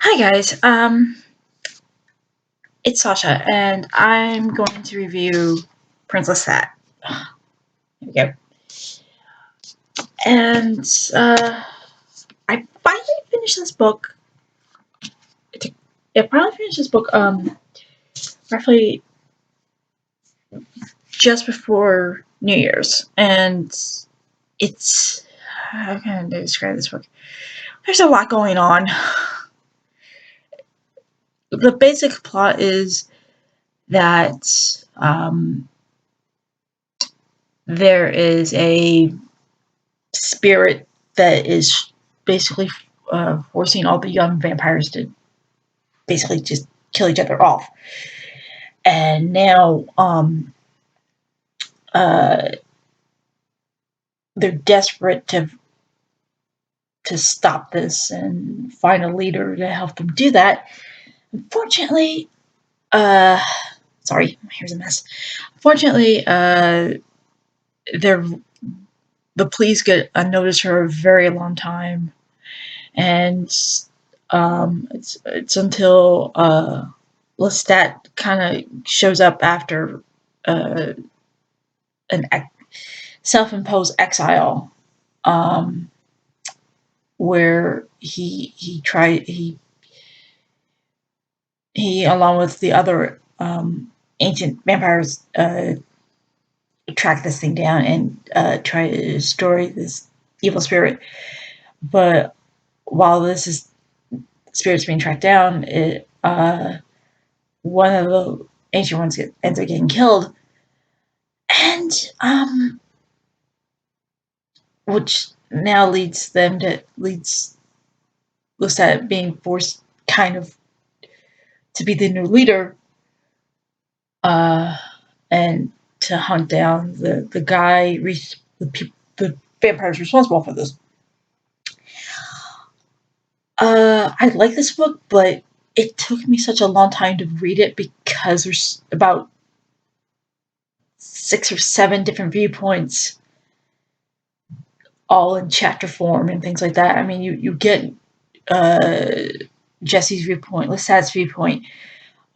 Hi guys, it's Sasha, and I'm going to review Prince Lestat. Here we go. And I finally finished this book. I finally finished this book roughly just before New Year's, and it's how can I describe this book? There's a lot going on. The basic plot is that there is a spirit that is basically forcing all the young vampires to basically just kill each other off. And now uh, they're desperate to stop this and find a leader to help them do that. Unfortunately, uh, sorry, my hair's a mess. Unfortunately, they're the police get unnoticed for a very long time, and it's until Lestat kind of shows up after uh, an self-imposed exile, um, where he along with the other ancient vampires track this thing down and try to destroy this evil spirit. But while this spirit's being tracked down, it one of the ancient ones ends up getting killed, and which now leads Lestat being forced kind of to be the new leader, uh, and to hunt down the guy, the vampires responsible for this. I like this book, but it took me such a long time to read it because there's about 6 or 7 different viewpoints, all in chapter form and things like that. I mean, you get uh, Jesse's viewpoint, Lestat's viewpoint.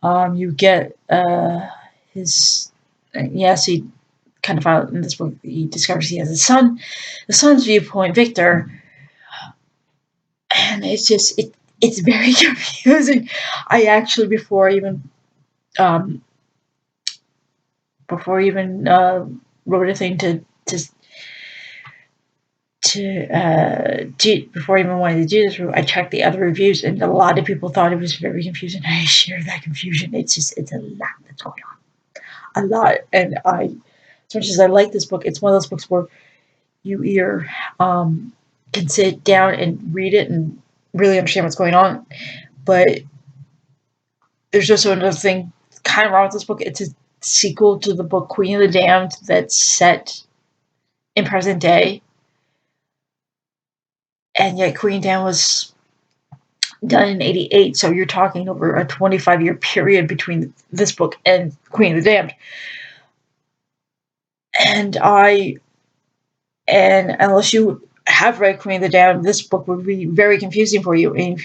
You get his yes, he kind of found in this book he discovers he has a son, the son's viewpoint, Victor, and it's very confusing. I actually um, before even wrote a thing before I even wanted to do this, I checked the other reviews, and a lot of people thought it was very confusing. I share that confusion. It's a lot that's going on, a lot, and as much as I like this book, it's one of those books where you either can sit down and read it and really understand what's going on, but there's also another thing kind of wrong with this book. It's a sequel to the book Queen of the Damned that's set in present day, and yet Queen of the Damned was done in '88, so you're talking over a 25-year period between this book and Queen of the Damned. And unless you have read Queen of the Damned, this book would be very confusing for you. And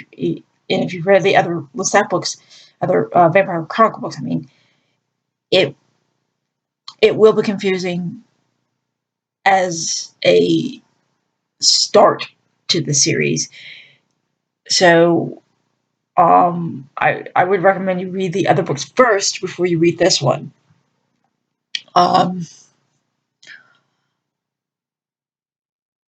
if you've read the other Lestat books, other Vampire Chronicle books, I mean, it it will be confusing as a start to the series. So I would recommend you read the other books first before you read this one. Um,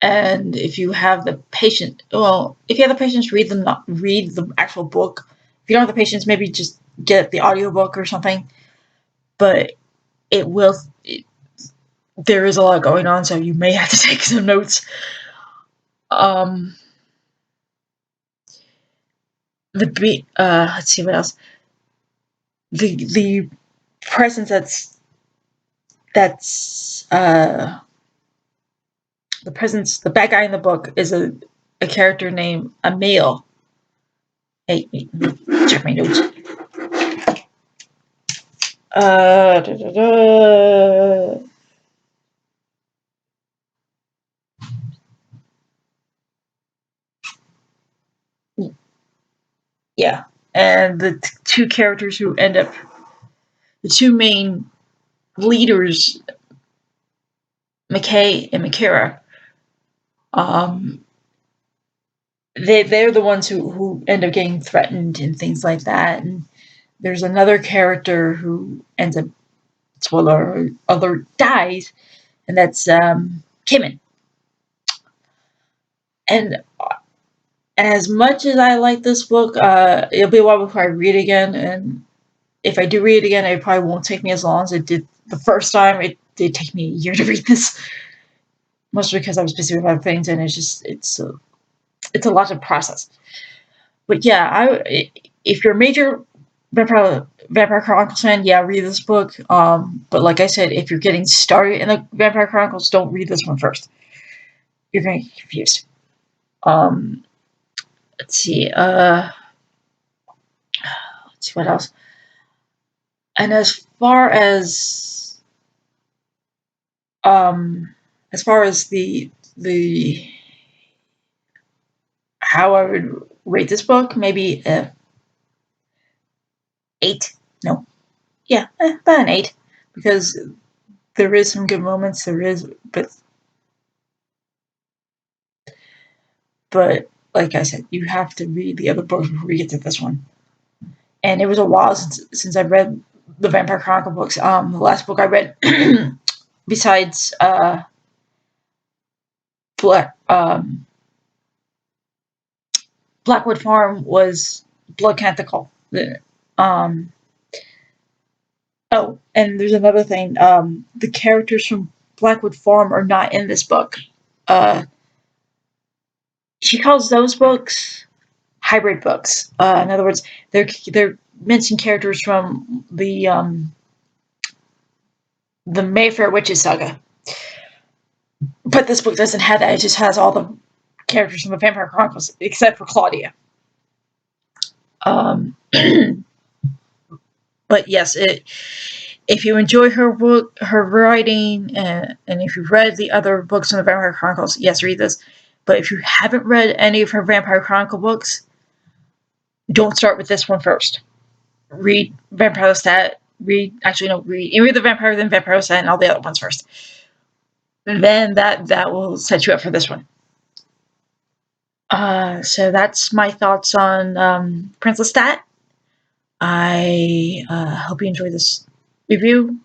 and if you have the patience, well, if you have the patience, read the actual book. If you don't have the patience, maybe just get the audiobook or something. But it will. There is a lot going on, so you may have to take some notes. Um, let's see what else. The presence that's the bad guy in the book is a character named Emil. Hey, check my notes. Da, da, da. Yeah, and the two characters who end up the two main leaders, McKay and Makira, um, they're the ones who end up getting threatened and things like that. And there's another character who ends up, spoiler alert, dies, and that's Kimin. And as much as I like this book, it'll be a while before I read it again. And if I do read it again, it probably won't take me as long as it did the first time. It did take me a year to read this, mostly because I was busy with other things, and it's a lot to process. But yeah, if you're a major Vampire Chronicles fan, yeah, read this book. But like I said, if you're getting started in the Vampire Chronicles, don't read this one first. You're gonna get confused. Um, let's see. Let's see what else. And um, as far as the how I would rate this book, maybe 8. No, yeah, about an 8, because there is some good moments. There is, but like I said, you have to read the other books before you get to this one. And it was a while since I read the Vampire Chronicle books. The last book I read, besides Black, Blackwood Farm, was Blood Canticle. Um, oh, and there's another thing. The characters from Blackwood Farm are not in this book. Uh, she calls those books hybrid books. In other words, they're mentioning characters from the Mayfair Witches saga. But this book doesn't have that. It just has all the characters from the Vampire Chronicles except for Claudia. Um, but yes, if you enjoy her book, her writing, and if you've read the other books in the Vampire Chronicles, yes, read this. But if you haven't read any of her Vampire Chronicle books, don't start with this one first. Read Vampire Lestat. Read the Vampire, then Vampire Lestat, and all the other ones first. And then that will set you up for this one. So that's my thoughts on Prince Lestat. I hope you enjoyed this review.